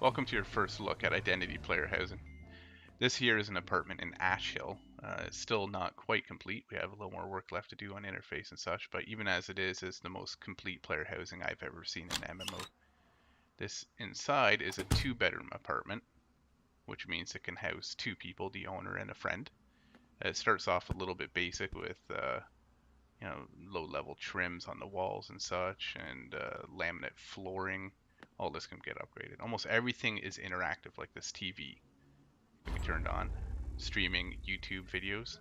Welcome to your first look at Identity Player Housing. This here is an apartment in Ash Hill. It's still not quite complete. We have a little more work left to do on interface and such, but even as it is, it's the most complete player housing I've ever seen in MMO. This inside is a 2-bedroom apartment, which means it can house 2 people, the owner and a friend. It starts off a little bit basic with low-level trims on the walls and such, and laminate flooring. All this can get upgraded. Almost everything is interactive, like this TV can be turned on, streaming YouTube videos.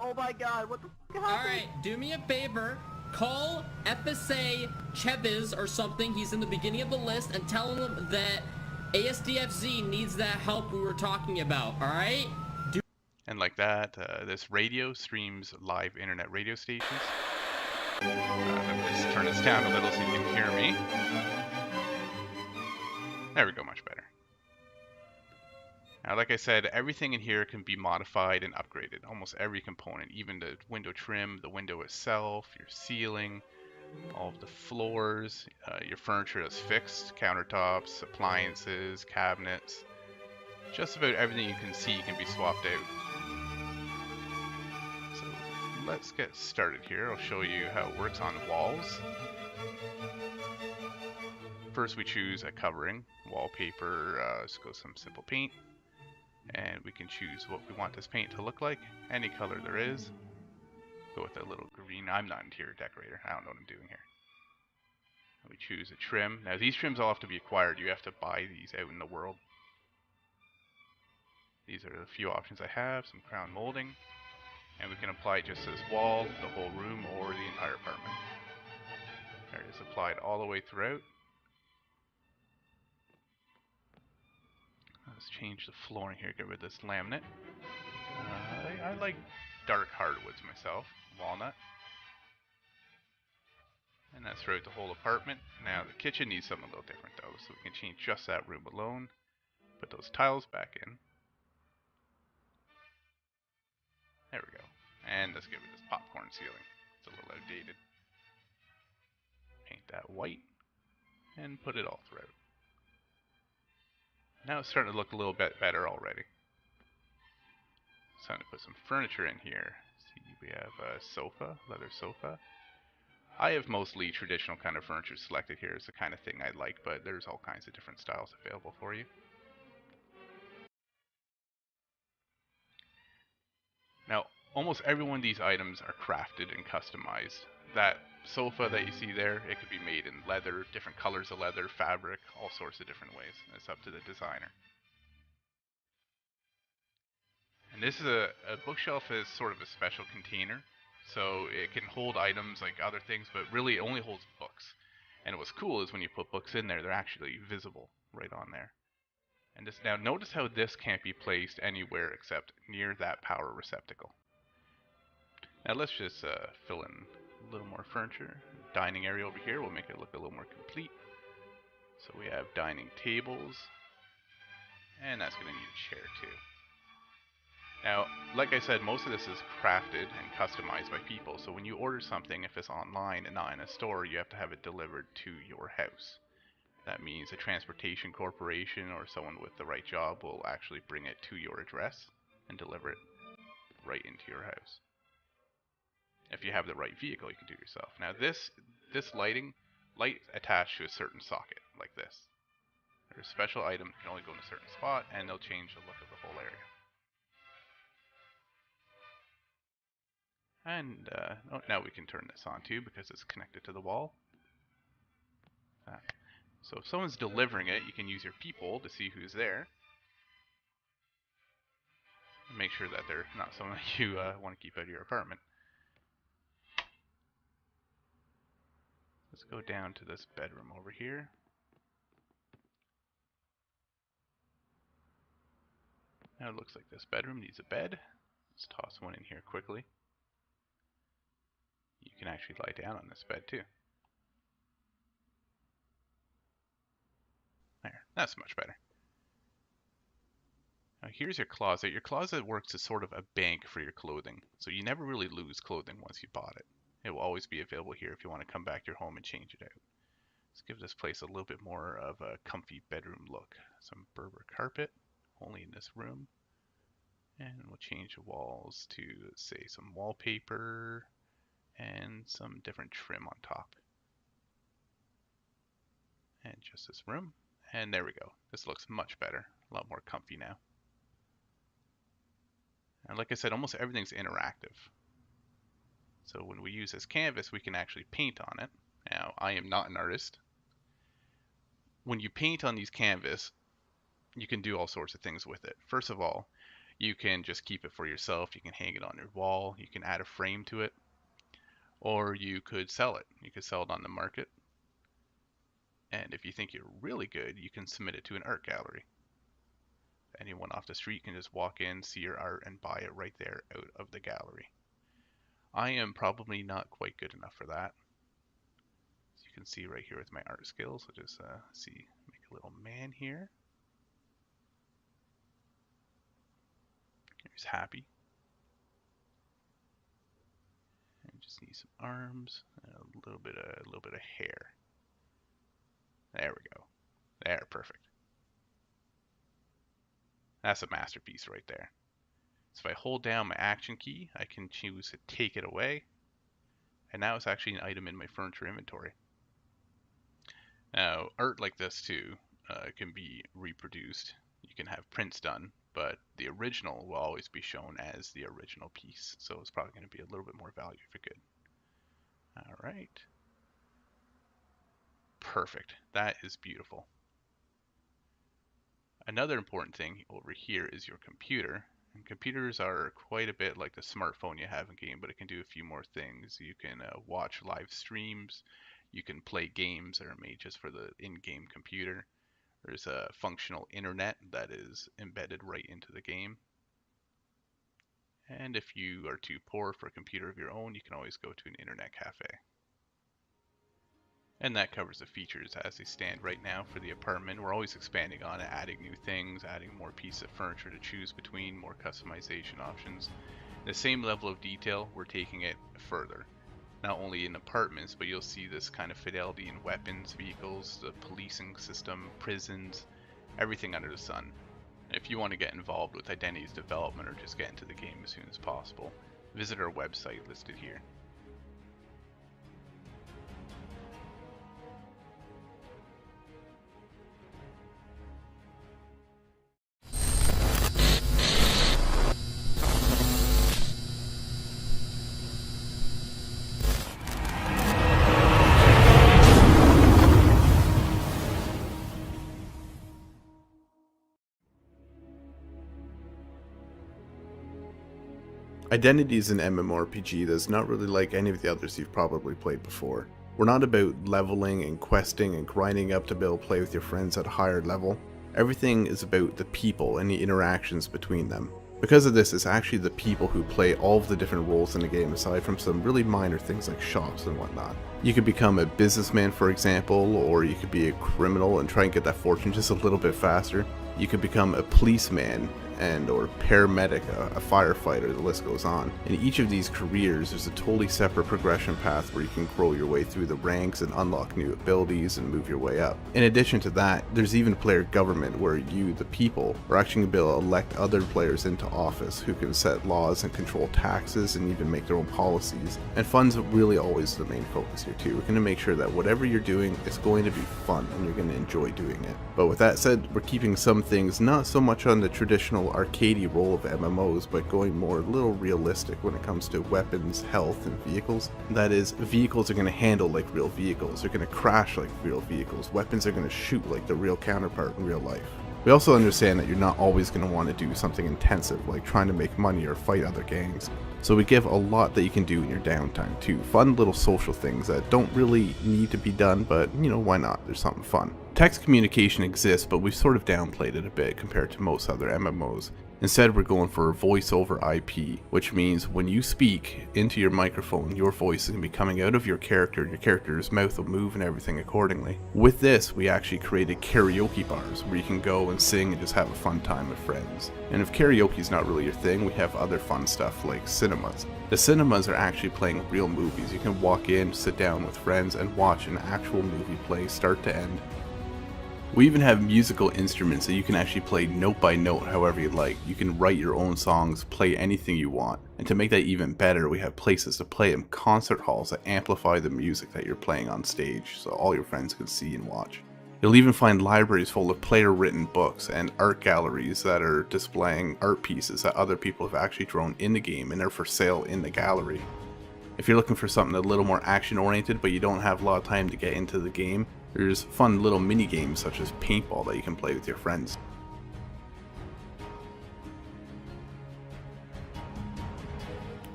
Oh my god, what the f happened? Alright, do me a favor. Call FSA Cheviz or something. He's in the beginning of the list, and tell him that ASDFZ needs that help we were talking about, alright? And like that, this radio streams live internet radio stations. Let me just turn this down a little so you can hear me. There we go, much better. Now, like I said, everything in here can be modified and upgraded. Almost every component, even the window trim, the window itself, your ceiling, all of the floors, your furniture is fixed, countertops, appliances, cabinets. Just about everything you can see can be swapped out. So let's get started here. I'll show you how it works on walls. First we choose a covering, wallpaper, let's go some simple paint. And we can choose what we want this paint to look like, any color there is. Go with a little green. I'm not an interior decorator, I don't know what I'm doing here. We choose a trim. Now these trims all have to be acquired, you have to buy these out in the world. These are the few options I have, some crown molding. And we can apply just this wall, the whole room, or the entire apartment. There it is, applied all the way throughout. Let's change the flooring here, get rid of this laminate. I like dark hardwoods myself, walnut. And that's throughout the whole apartment. Now the kitchen needs something a little different though, so we can change just that room alone. Put those tiles back in. There we go. And let's get rid of this popcorn ceiling. It's a little outdated. Paint that white and put it all throughout. Now it's starting to look a little bit better already. It's time to put some furniture in here. See, we have a sofa, leather sofa. I have mostly traditional kind of furniture selected here. It's the kind of thing I like, but there's all kinds of different styles available for you. Now, almost every one of these items are crafted and customized. That sofa that you see there, it could be made in leather, different colors of leather, fabric, all sorts of different ways. It's up to the designer. And this is a bookshelf is sort of a special container. So it can hold items like other things, but really it only holds books. And what's cool is when you put books in there, they're actually visible right on there. And this, now notice how this can't be placed anywhere except near that power receptacle. Now let's just fill in a little more furniture. Dining area over here will make it look a little more complete. So we have dining tables, and that's going to need a chair too. Now, like I said, most of this is crafted and customized by people, so when you order something, if it's online and not in a store, you have to have it delivered to your house. That means a transportation corporation or someone with the right job will actually bring it to your address and deliver it right into your house. If you have the right vehicle, you can do it yourself. Now this light attached to a certain socket, like this. There's a special item that can only go in a certain spot, and they'll change the look of the whole area. And now we can turn this on too because it's connected to the wall. So if someone's delivering it, you can use your peephole to see who's there. Make sure that they're not someone you want to keep out of your apartment. Let's go down to this bedroom over here. Now it looks like this bedroom needs a bed. Let's toss one in here quickly. You can actually lie down on this bed too. There, that's much better. Now here's your closet. Your closet works as sort of a bank for your clothing, so you never really lose clothing once you bought it. It will always be available here if you want to come back to your home and change it out. Let's give this place a little bit more of a comfy bedroom look. Some Berber carpet, only in this room. And we'll change the walls to, say, some wallpaper and some different trim on top. And just this room. And there we go. This looks much better. A lot more comfy now. And like I said, almost everything's interactive. So when we use this canvas, we can actually paint on it. Now, I am not an artist. When you paint on these canvas, you can do all sorts of things with it. First of all, you can just keep it for yourself. You can hang it on your wall. You can add a frame to it. Or you could sell it. You could sell it on the market. And if you think you're really good, you can submit it to an art gallery. Anyone off the street can just walk in, see your art, and buy it right there out of the gallery. I am probably not quite good enough for that. As you can see right here with my art skills, I'll just make a little man here. Here's Happy. And just need some arms, and a little bit of hair. There we go. There, perfect. That's a masterpiece right there. So if I hold down my action key, I can choose to take it away. And now it's actually an item in my furniture inventory. Now, art like this too can be reproduced. You can have prints done, but the original will always be shown as the original piece. So it's probably going to be a little bit more value for good. All right. Perfect. That is beautiful. Another important thing over here is your computer. And computers are quite a bit like the smartphone you have in game, but it can do a few more things. You can watch live streams. You can play games that are made just for the in-game computer. There's a functional internet that is embedded right into the game. And if you are too poor for a computer of your own, you can always go to an internet cafe. And that covers the features as they stand right now for the apartment. We're always expanding on it, adding new things, adding more pieces of furniture to choose between, more customization options. The same level of detail, we're taking it further. Not only in apartments, but you'll see this kind of fidelity in weapons, vehicles, the policing system, prisons, everything under the sun. If you want to get involved with Identity's development or just get into the game as soon as possible, visit our website listed here. Identity is an MMORPG that's not really like any of the others you've probably played before. We're not about leveling and questing and grinding up to be able to play with your friends at a higher level. Everything is about the people and the interactions between them. Because of this, it's actually the people who play all of the different roles in the game aside from some really minor things like shops and whatnot. You could become a businessman, for example, or you could be a criminal and try and get that fortune just a little bit faster. You could become a policeman or paramedic, a firefighter, the list goes on. In each of these careers, there's a totally separate progression path where you can grow your way through the ranks and unlock new abilities and move your way up. In addition to that, there's even player government where you, the people, are actually going to be able to elect other players into office who can set laws and control taxes and even make their own policies. And fun's really always the main focus here too. We're going to make sure that whatever you're doing is going to be fun and you're going to enjoy doing it. But with that said, we're keeping some things not so much on the traditional arcadey role of MMOs, but going more a little realistic when it comes to weapons, health, and vehicles. That is, vehicles are going to handle like real vehicles, they're going to crash like real vehicles, weapons are going to shoot like the real counterpart in real life. We also understand that you're not always going to want to do something intensive like trying to make money or fight other gangs. So we give a lot that you can do in your downtime too. Fun little social things that don't really need to be done, but you know, why not? There's something fun. Text communication exists, but we've sort of downplayed it a bit compared to most other MMOs. Instead, we're going for voice over IP, which means when you speak into your microphone, your voice is going to be coming out of your character's mouth will move and everything accordingly. With this, we actually created karaoke bars where you can go and sing and just have a fun time with friends. And if karaoke is not really your thing, we have other fun stuff like cinemas. The cinemas are actually playing real movies. You can walk in, sit down with friends, and watch an actual movie play start to end. We even have musical instruments that you can actually play note by note however you like. You can write your own songs, play anything you want. And to make that even better, we have places to play them, concert halls that amplify the music that you're playing on stage so all your friends can see and watch. You'll even find libraries full of player-written books and art galleries that are displaying art pieces that other people have actually drawn in the game and are for sale in the gallery. If you're looking for something a little more action-oriented but you don't have a lot of time to get into the game, there's fun little mini games such as paintball that you can play with your friends.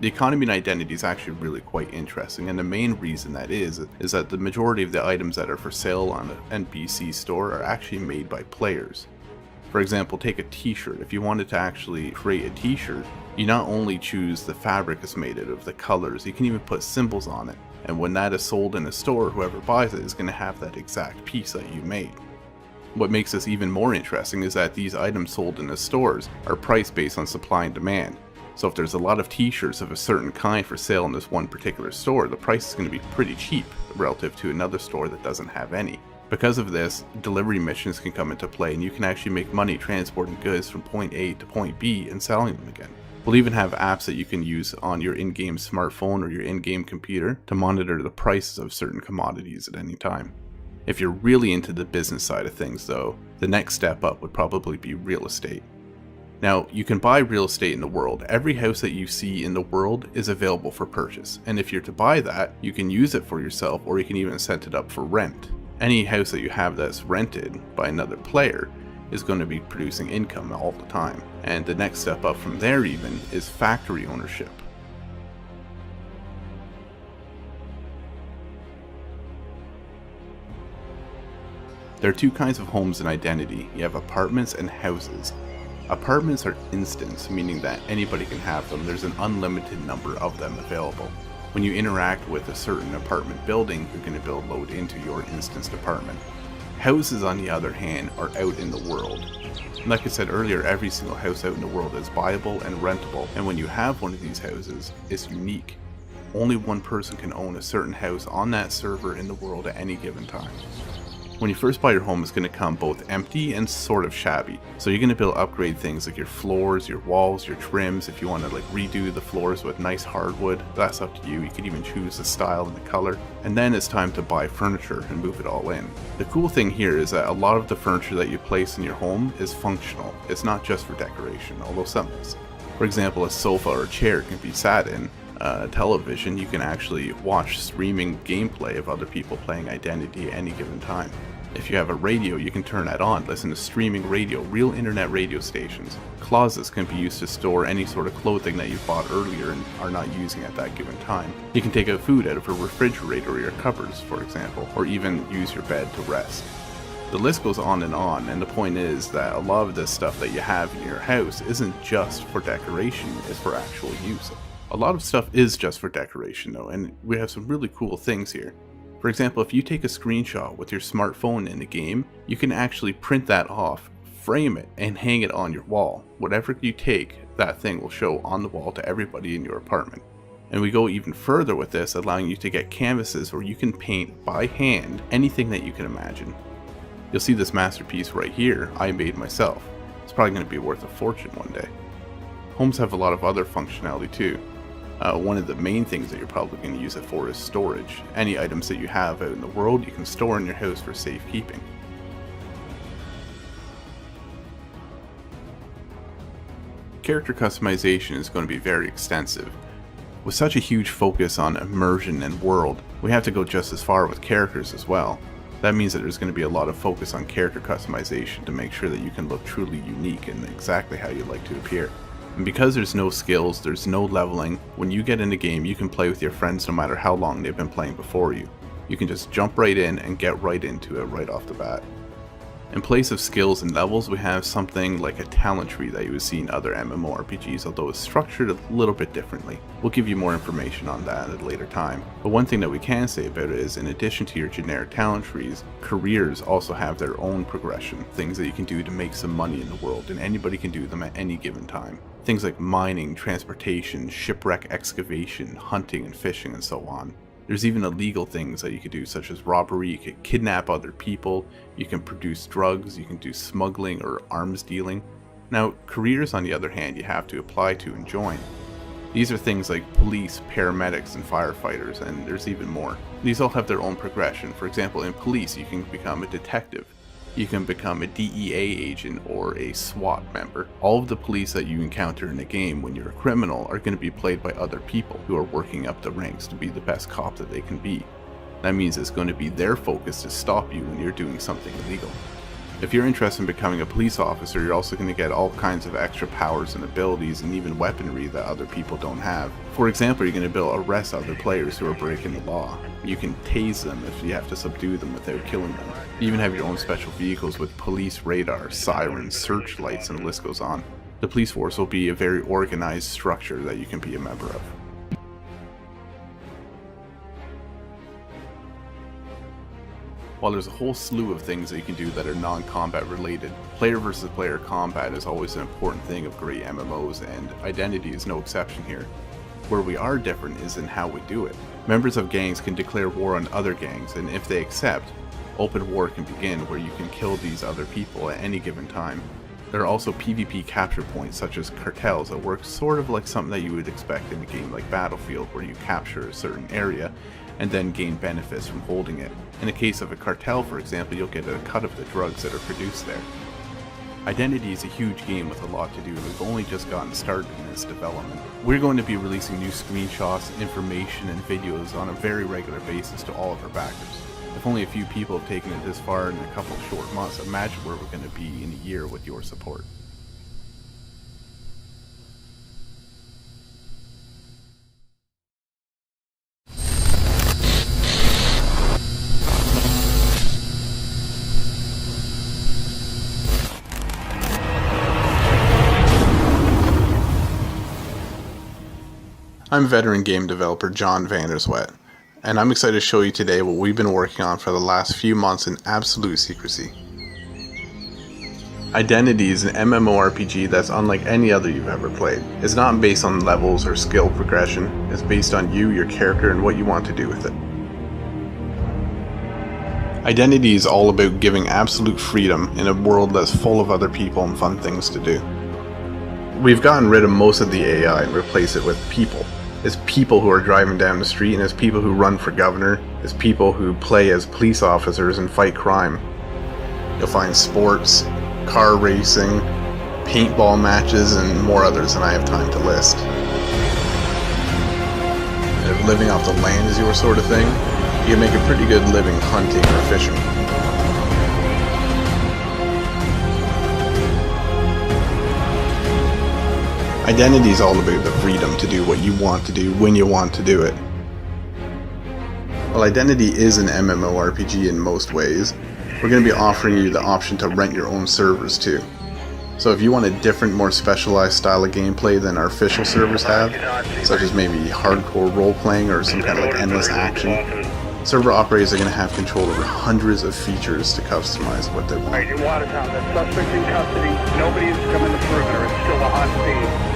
The economy and identity is actually really quite interesting, and the main reason that is that the majority of the items that are for sale on an NPC store are actually made by players. For example, take a t-shirt. If you wanted to actually create a t-shirt, you not only choose the fabric it's made out of, the colors, you can even put symbols on it. And when that is sold in a store, whoever buys it is going to have that exact piece that you made. What makes this even more interesting is that these items sold in the stores are priced based on supply and demand. So if there's a lot of t-shirts of a certain kind for sale in this one particular store, the price is going to be pretty cheap relative to another store that doesn't have any. Because of this, delivery missions can come into play and you can actually make money transporting goods from point A to point B and selling them again. We'll even have apps that you can use on your in-game smartphone or your in-game computer to monitor the prices of certain commodities at any time. If you're really into the business side of things though, the next step up would probably be real estate. Now, you can buy real estate in the world. Every house that you see in the world is available for purchase, and if you're to buy that, you can use it for yourself or you can even set it up for rent. Any house that you have that's rented by another player is going to be producing income all the time. And the next step up from there even is factory ownership. There are two kinds of homes in Identity. You have apartments and houses. Apartments are instants, meaning that anybody can have them. There's an unlimited number of them available. When you interact with a certain apartment building, you're going to build load into your instanced apartment. Houses, on the other hand, are out in the world. Like I said earlier, every single house out in the world is buyable and rentable, and when you have one of these houses, it's unique. Only one person can own a certain house on that server in the world at any given time. When you first buy your home, it's going to come both empty and sort of shabby. So you're going to be able to upgrade things like your floors, your walls, your trims. If you want to redo the floors with nice hardwood, that's up to you. You can even choose the style and the color. And then it's time to buy furniture and move it all in. The cool thing here is that a lot of the furniture that you place in your home is functional. It's not just for decoration, although some is. For example, a sofa or a chair can be sat in. Television, you can actually watch streaming gameplay of other people playing Identity at any given time. If you have a radio, you can turn that on, listen to streaming radio, real internet radio stations. Closets can be used to store any sort of clothing that you bought earlier and are not using at that given time. You can take out food out of a refrigerator or your cupboards, for example, or even use your bed to rest. The list goes on, and the point is that a lot of this stuff that you have in your house isn't just for decoration, it's for actual use. A lot of stuff is just for decoration though, and we have some really cool things here. For example, if you take a screenshot with your smartphone in the game, you can actually print that off, frame it, and hang it on your wall. Whatever you take, that thing will show on the wall to everybody in your apartment. And we go even further with this, allowing you to get canvases where you can paint by hand anything that you can imagine. You'll see this masterpiece right here, I made myself. It's probably going to be worth a fortune one day. Homes have a lot of other functionality too. One of the main things that you're probably going to use it for is storage. Any items that you have out in the world, you can store in your house for safekeeping. Character customization is going to be very extensive. With such a huge focus on immersion and world, we have to go just as far with characters as well. That means that there's going to be a lot of focus on character customization to make sure that you can look truly unique and exactly how you'd like to appear. And because there's no skills, there's no leveling, when you get in the game you can play with your friends no matter how long they've been playing before you. You can just jump right in and get right into it right off the bat. In place of skills and levels, we have something like a talent tree that you would see in other MMORPGs, although it's structured a little bit differently. We'll give you more information on that at a later time. But one thing that we can say about it is, in addition to your generic talent trees, careers also have their own progression, things that you can do to make some money in the world, and anybody can do them at any given time. Things like mining, transportation, shipwreck excavation, hunting and fishing, and so on. There's even illegal things that you could do, such as robbery. You could kidnap other people, you can produce drugs, you can do smuggling or arms dealing. Now, careers on the other hand, you have to apply to and join. These are things like police, paramedics, and firefighters, and there's even more. These all have their own progression. For example, in police, you can become a detective. You can become a DEA agent or a SWAT member. All of the police that you encounter in a game when you're a criminal are going to be played by other people who are working up the ranks to be the best cop that they can be. That means it's going to be their focus to stop you when you're doing something illegal. If you're interested in becoming a police officer, you're also going to get all kinds of extra powers and abilities and even weaponry that other people don't have. For example, you're going to be able to arrest other players who are breaking the law. You can tase them if you have to subdue them without killing them. You even have your own special vehicles with police radar, sirens, searchlights, and the list goes on. The police force will be a very organized structure that you can be a member of. While there's a whole slew of things that you can do that are non-combat related, player versus player combat is always an important thing of great MMOs, and Identity is no exception here. Where we are different is in how we do it. Members of gangs can declare war on other gangs, and if they accept, open war can begin where you can kill these other people at any given time. There are also PvP capture points such as cartels that work sort of like something that you would expect in a game like Battlefield, where you capture a certain area and then gain benefits from holding it. In the case of a cartel, for example, you'll get a cut of the drugs that are produced there. Identity is a huge game with a lot to do, and we've only just gotten started in its development. We're going to be releasing new screenshots, information, and videos on a very regular basis to all of our backers. If only a few people have taken it this far in a couple short months, imagine where we're going to be in a year with your support. I'm veteran game developer John Vanderswet, and I'm excited to show you today what we've been working on for the last few months in absolute secrecy. Identity is an MMORPG that's unlike any other you've ever played. It's not based on levels or skill progression, it's based on you, your character, and what you want to do with it. Identity is all about giving absolute freedom in a world that's full of other people and fun things to do. We've gotten rid of most of the AI and replaced it with people. It's people who are driving down the street, and it's people who run for governor, it's people who play as police officers and fight crime. You'll find sports, car racing, paintball matches, and more others than I have time to list. If living off the land is your sort of thing, you can make a pretty good living hunting or fishing. Identity is all about the freedom to do what you want to do when you want to do it. While Identity is an MMORPG in most ways, we're going to be offering you the option to rent your own servers too. So if you want a different, more specialized style of gameplay than our official servers have, such as maybe hardcore role-playing or some kind of like endless action, server operators are going to have control over hundreds of features to customize what they want. Alright, in Watertown, the suspect in custody. Nobody has come in the perimeter. It's still a hot scene.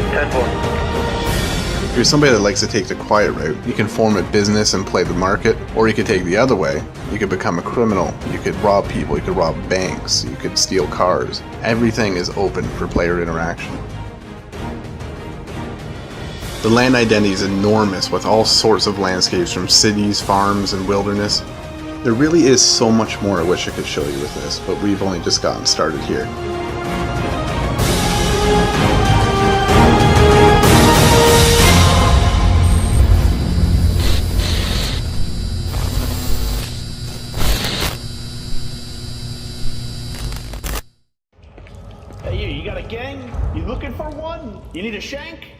10-4. If you're somebody that likes to take the quiet route, you can form a business and play the market, or you could take the other way. You could become a criminal, you could rob people, you could rob banks, you could steal cars. Everything is open for player interaction. The land identity is enormous, with all sorts of landscapes from cities, farms, and wilderness. There really is so much more I wish I could show you with this, but we've only just gotten started here. Hey, you got a gang? You looking for one? You need a shank?